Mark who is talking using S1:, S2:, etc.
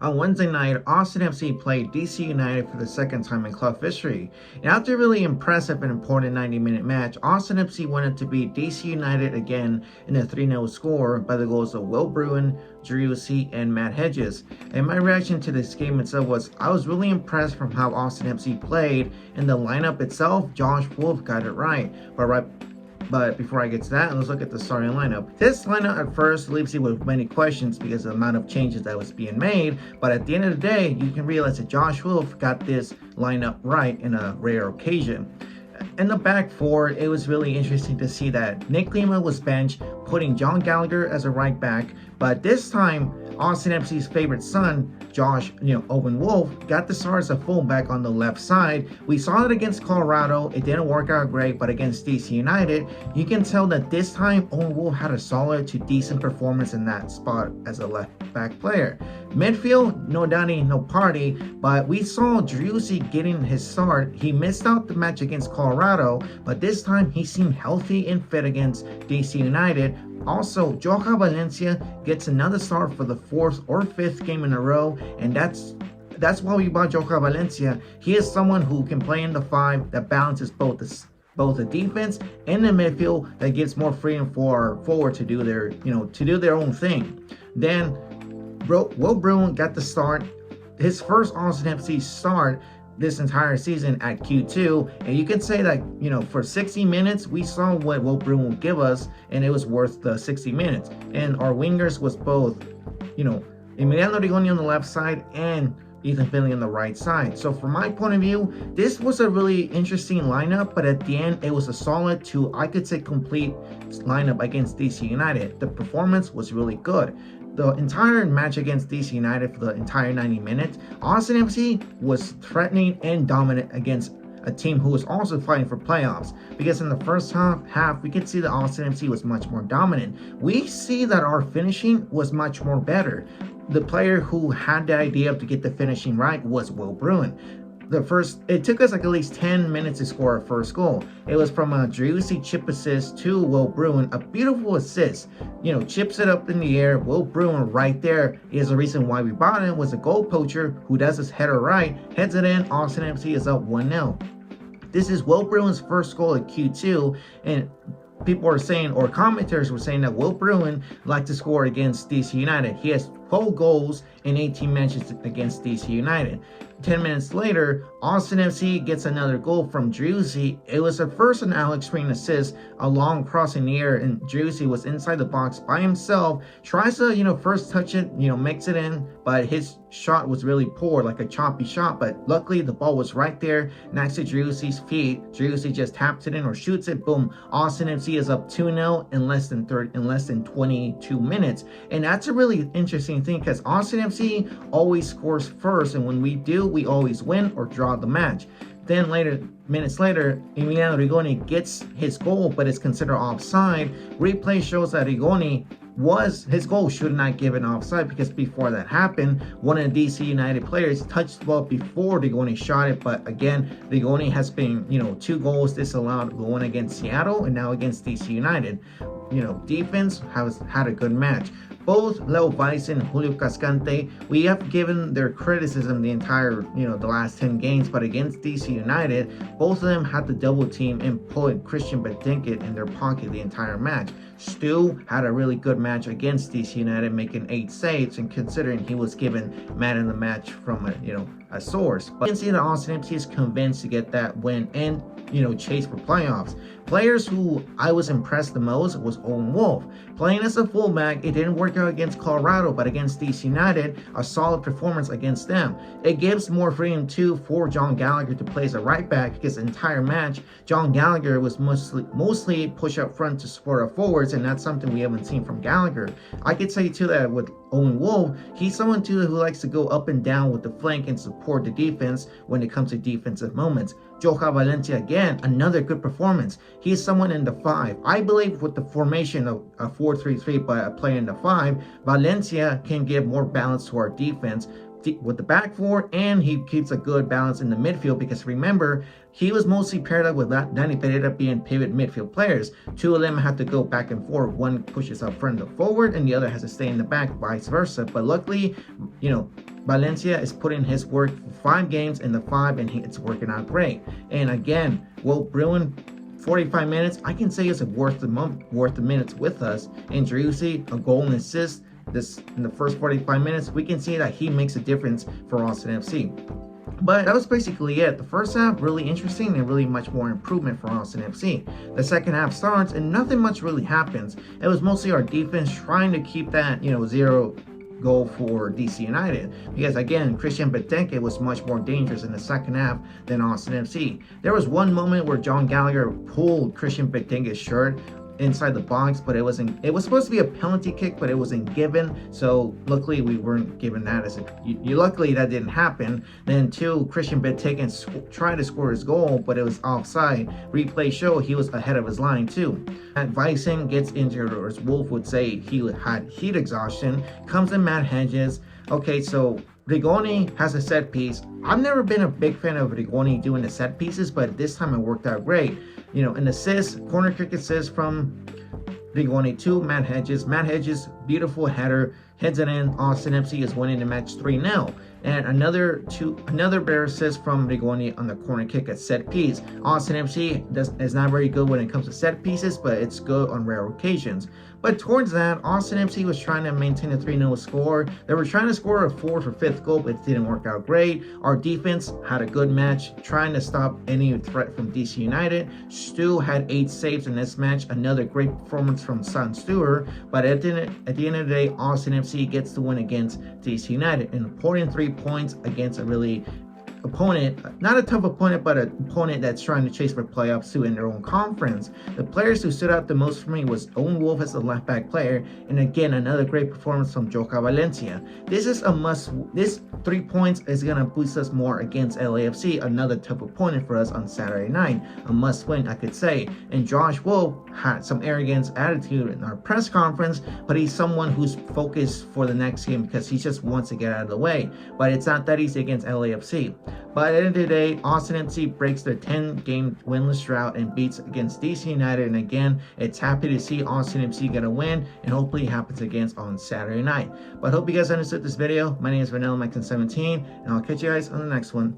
S1: On Wednesday night, Austin FC played DC United for the second time in club history. And after a really impressive and important 90-minute match, Austin FC wanted to beat DC United again in a 3-0 score by the goals of Will Bruin, Driussi, and Matt Hedges. And my reaction to this game itself was I was really impressed from how Austin FC played, and the lineup itself, Josh Wolf got it right. But before I get to that, let's look at the starting lineup. This lineup at first leaves you with many questions because of the amount of changes that was being made. But at the end of the day, you can realize that Josh Wolf got this lineup right in a rare occasion. In the back four, it was really interesting to see that Nick Lima was benched, putting John Gallagher as a right back. But this time, Austin FC's favorite son, Owen Wolf, got the start as a fullback on the left side. We saw it against Colorado. It didn't work out great, but against DC United, you can tell that this time Owen Wolf had a solid to decent performance in that spot as a left back player. Midfield, no Danny, no party, but we saw Driussi getting his start. He missed out the match against Colorado, but this time he seemed healthy and fit against DC United. Also, Johan Valencia gets another start for the fourth or fifth game in a row, and that's why we bought Johan Valencia. He is someone who can play in the five that balances both the defense and the midfield, that gives more freedom for our forward to do their own thing. Then Will Bruin got the start, his first Austin FC start this entire season at Q2, and you can say that for 60 minutes we saw what Will Bruin would give us, and it was worth the 60 minutes. And our wingers was both Emiliano Rigoni on the left side and Ethan Finley on the right side. So from my point of view, this was a really interesting lineup, but at the end it was a solid to, I could say, complete lineup against DC United. The performance was really good. The entire match against DC United for the entire 90 minutes, Austin FC was threatening and dominant against a team who was also fighting for playoffs, because in the first half we could see that Austin FC was much more dominant. We see that our finishing was much more better. The player who had the idea to get the finishing right was Will Bruin. It took us like at least 10 minutes to score our first goal. It was from a Driussi chip assist to Will Bruin, a beautiful assist. Chips it up in the air. Will Bruin right there is the reason why we bought him, was a goal poacher who does his header right, heads it in. Austin FC is up 1-0. This is Will Bruin's first goal at Q2, and people are saying, or commentators were saying, that Will Bruin liked to score against DC United. He has 12 goals in 18 matches against DC United. 10 minutes later, Austin FC gets another goal from Driussi. It was a first and Alex Green assist, a long cross in the air, and Driussi was inside the box by himself. Tries to, first touch it, makes it in, but his shot was really poor, like a choppy shot. But luckily, the ball was right there next to Driussi's feet. Driussi just taps it in or shoots it. Boom! Austin FC is up 2-0 in less than 22 minutes, and that's a really interesting thing because Austin FC always scores first, and when we do, we always win or draw the match. Then minutes later, Emiliano Rigoni gets his goal, but it's considered offside. Replay shows that his goal should not give an offside, because before that happened, one of the DC United players touched the ball before Rigoni shot it. But again, Rigoni has been, 2 goals disallowed, the one against Seattle and now against DC United. Defense has had a good match. Both Leo Weiss and Julio Cascante, we have given their criticism the entire, the last 10 games, but against DC United, both of them had the double team and put Christian Betancourt in their pocket the entire match. Stu had a really good match against DC United, making 8 saves, and considering he was given man in the match from a source. But you can see that Austin FC is convinced to get that win and chase for playoffs. Players who I was impressed the most was Owen Wolf. Playing as a fullback, it didn't work out against Colorado, but against DC United, a solid performance against them. It gives more freedom too for John Gallagher to play as a right back, because the entire match, John Gallagher was mostly push up front to support our forwards, and that's something we haven't seen from Gallagher. I could say too that with Owen Wolf, he's someone too who likes to go up and down with the flank and support the defense when it comes to defensive moments. Johan Valencia, again, another good performance. He's someone in the 5. I believe with the formation of a 4-3-3 by a player in the 5, Valencia can give more balance to our defense. with the back four, and he keeps a good balance in the midfield, because remember, he was mostly paired up with Danny Pereira being pivot midfield players. Two of them have to go back and forth. One pushes up front and forward, and the other has to stay in the back, vice versa. But luckily, Valencia is putting his work for 5 games in the 5, and it's working out great. And again, Will Bruin, 45 minutes, I can say it's worth the minutes with us. And Driussi, a goal and assist this in the first 45 minutes. We can see that he makes a difference for Austin FC. But that was basically it. The first half, really interesting and really much more improvement for Austin FC. The second half starts and nothing much really happens. It was mostly our defense trying to keep that, 0 goal for DC United, because again, Christian Benteke was much more dangerous in the second half than Austin FC. There was one moment where John Gallagher pulled Christian Benteke's shirt inside the box, but it was supposed to be a penalty kick, but it wasn't given, so luckily we weren't given that. Luckily that didn't happen. Then Christian Benteke tried to score his goal, but it was offside. Replay show he was ahead of his line too. And Vicing gets injured, or as Wolf would say, he had heat exhaustion. Comes in Matt Hedges. Okay, so Rigoni has a set piece. I've never been a big fan of Rigoni doing the set pieces, but this time it worked out great. An assist, corner kick assist from Rigoni to Matt Hedges. Matt Hedges, beautiful header, heads it in. Austin FC is winning the match 3-0. And another better assist from Rigoni on the corner kick at set piece. Austin FC is not very good when it comes to set pieces, but it's good on rare occasions. But towards that, Austin FC was trying to maintain a 3-0 score. They were trying to score a 4th or 5th goal, but it didn't work out great. Our defense had a good match, trying to stop any threat from DC United. Stu had 8 saves in this match. Another great performance from Son Stewart. But at the end of the day, Austin FC gets the win against DC United. An important 3 points against a really opponent, not a tough opponent, but an opponent that's trying to chase for playoffs too in their own conference. The players who stood out the most for me was Owen Wolf as the left back player, and again another great performance from Joka Valencia. This is a must. This 3 points is gonna boost us more against LAFC, another tough opponent for us on Saturday night. A must win, I could say. And Josh Wolf had some arrogance attitude in our press conference, but he's someone who's focused for the next game because he just wants to get out of the way. But it's not that easy against LAFC. But at the end of the day, Austin FC breaks their 10-game winless drought and beats against DC United. And again, it's happy to see Austin FC get a win, and hopefully it happens against on Saturday night. But I hope you guys understood this video. My name is Vanilla Mike17, and I'll catch you guys on the next one.